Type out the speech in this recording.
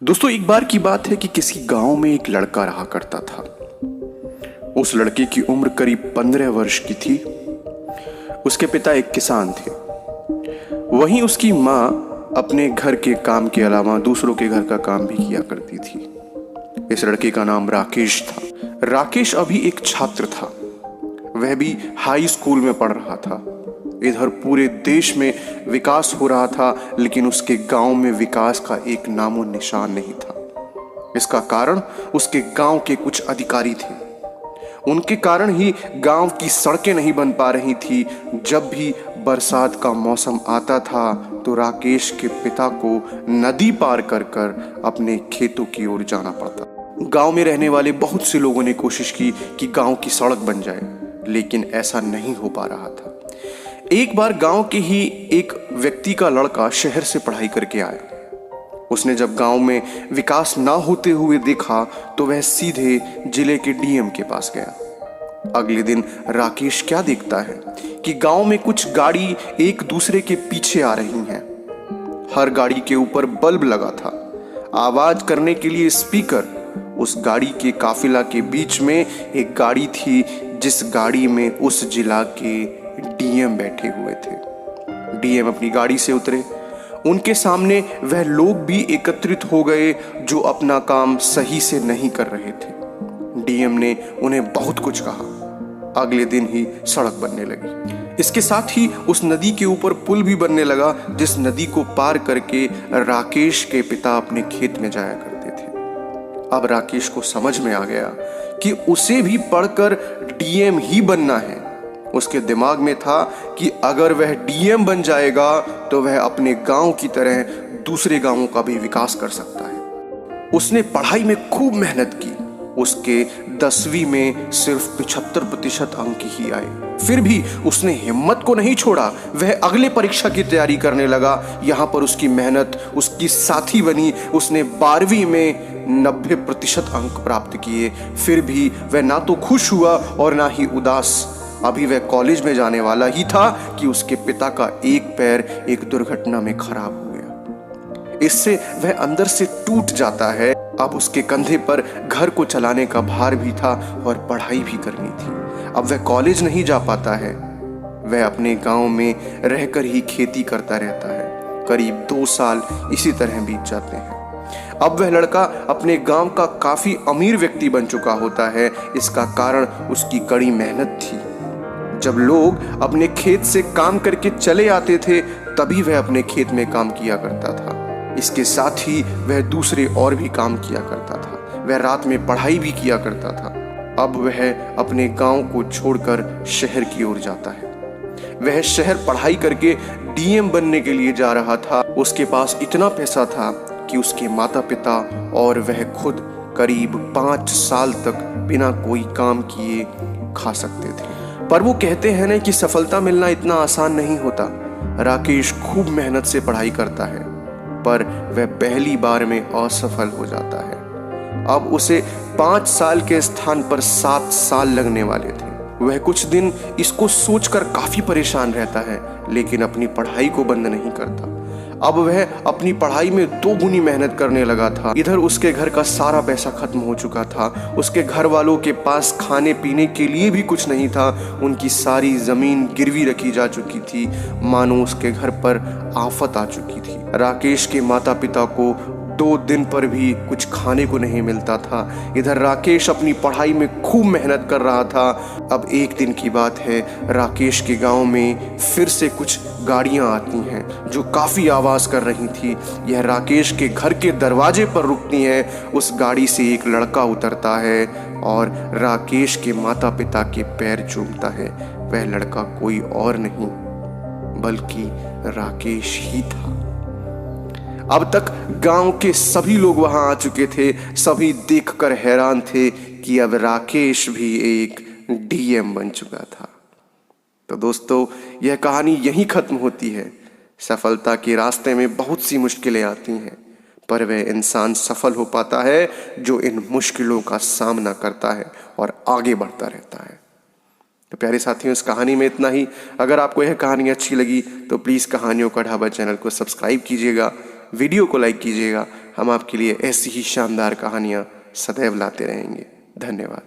दोस्तों, एक बार की बात है कि किसी गांव में एक लड़का रहा करता था। उस लड़के की उम्र करीब 15 वर्ष की थी। उसके पिता एक किसान थे। वहीं उसकी माँ अपने घर के काम के अलावा दूसरों के घर का काम भी किया करती थी। इस लड़के का नाम राकेश था। राकेश अभी एक छात्र था। वह भी हाई स्कूल में पढ़ रहा था। इधर पूरे देश में विकास हो रहा था, लेकिन उसके गांव में विकास का एक नामो निशान नहीं था। इसका कारण उसके गांव के कुछ अधिकारी थे। उनके कारण ही गांव की सड़कें नहीं बन पा रही थी। जब भी बरसात का मौसम आता था तो राकेश के पिता को नदी पार कर कर अपने खेतों की ओर जाना पड़ता। गांव में रहने वाले बहुत से लोगों ने कोशिश की कि गांव की सड़क बन जाए, लेकिन ऐसा नहीं हो पा रहा था। एक बार गांव के ही एक व्यक्ति का लड़का शहर से पढ़ाई करके आया। उसने जब गांव में विकास ना होते हुए देखा तो वह सीधे जिले के डीएम के पास गया। अगले दिन राकेश क्या देखता है कि गांव में कुछ गाड़ी एक दूसरे के पीछे आ रही हैं। हर गाड़ी के ऊपर बल्ब लगा था, आवाज करने के लिए स्पीकर। उस गाड़ी के काफिला के बीच में एक गाड़ी थी, जिस गाड़ी में उस जिला के डीएम बैठे हुए थे। डीएम अपनी गाड़ी से उतरे। उनके सामने वह लोग भी एकत्रित हो गए जो अपना काम सही से नहीं कर रहे थे। डीएम ने उन्हें बहुत कुछ कहा। अगले दिन ही सड़क बनने लगी। इसके साथ ही उस नदी के ऊपर पुल भी बनने लगा, जिस नदी को पार करके राकेश के पिता अपने खेत में जाया करते थे। अब राकेश को समझ में आ गया कि उसे भी पढ़कर डीएम ही बनना है। उसके दिमाग में था कि अगर वह डीएम बन जाएगा तो वह अपने गांव की तरह दूसरे गांवों का भी विकास कर सकता है। उसने पढ़ाई में खूब मेहनत की। उसके 10वीं में सिर्फ 75% अंक ही आए। फिर भी उसने हिम्मत को नहीं छोड़ा। वह अगले परीक्षा की तैयारी करने लगा। यहाँ पर उसकी मेहनत उसकी साथी बनी। उसने 12वीं में 90% अंक प्राप्त किए। फिर भी वह ना तो खुश हुआ और ना ही उदास। अभी वह कॉलेज में जाने वाला ही था कि उसके पिता का एक पैर एक दुर्घटना में खराब हो गया। इससे वह अंदर से टूट जाता है। अब उसके कंधे पर घर को चलाने का भार भी था और पढ़ाई भी करनी थी। अब वह कॉलेज नहीं जा पाता है। वह अपने गांव में रहकर ही खेती करता रहता है। करीब 2 साल इसी तरह बीत जाते हैं। अब वह लड़का अपने गांव का काफी अमीर व्यक्ति बन चुका होता है। इसका कारण उसकी कड़ी मेहनत थी। जब लोग अपने खेत से काम करके चले आते थे, तभी वह अपने खेत में काम किया करता था। इसके साथ ही वह दूसरे और भी काम किया करता था। वह रात में पढ़ाई भी किया करता था। अब वह अपने गांव को छोड़कर शहर की ओर जाता है। वह शहर पढ़ाई करके डीएम बनने के लिए जा रहा था। उसके पास इतना पैसा था कि उसके माता पिता और वह खुद करीब 5 साल तक बिना कोई काम किए खा सकते थे। पर वो कहते हैं ना कि सफलता मिलना इतना आसान नहीं होता। राकेश खूब मेहनत से पढ़ाई करता है, पर वह पहली बार में असफल हो जाता है। अब उसे 5 साल के स्थान पर 7 साल लगने वाले थे। वह कुछ दिन इसको सोचकर काफी परेशान रहता है, लेकिन अपनी पढ़ाई को बंद नहीं करता। अब वह अपनी पढ़ाई में 2 गुनी मेहनत करने लगा था। इधर उसके घर का सारा पैसा खत्म हो चुका था। उसके घर वालों के पास खाने पीने के लिए भी कुछ नहीं था। उनकी सारी जमीन गिरवी रखी जा चुकी थी, मानो उसके घर पर आफत आ चुकी थी। राकेश के माता पिता को 2 दिन पर भी कुछ खाने को नहीं मिलता था। इधर राकेश अपनी पढ़ाई में खूब मेहनत कर रहा था। अब एक दिन की बात है, राकेश के गांव में फिर से कुछ गाड़ियां आती हैं जो काफी आवाज कर रही थी। यह राकेश के घर के दरवाजे पर रुकती हैं। उस गाड़ी से एक लड़का उतरता है और राकेश के माता पिता के पैर चूमता है। वह लड़का कोई और नहीं बल्कि राकेश ही था। अब तक गांव के सभी लोग वहां आ चुके थे। सभी देखकर हैरान थे कि अब राकेश भी एक डीएम बन चुका था। तो दोस्तों, यह कहानी यहीं खत्म होती है। सफलता के रास्ते में बहुत सी मुश्किलें आती हैं, पर वह इंसान सफल हो पाता है जो इन मुश्किलों का सामना करता है और आगे बढ़ता रहता है। तो प्यारे साथियों, इस कहानी में इतना ही। अगर आपको यह कहानी अच्छी लगी तो प्लीज़ कहानियों का ढाबा चैनल को सब्सक्राइब कीजिएगा, वीडियो को लाइक कीजिएगा हम आपके लिए ऐसी ही शानदार कहानियाँ सदैव लाते रहेंगे। धन्यवाद।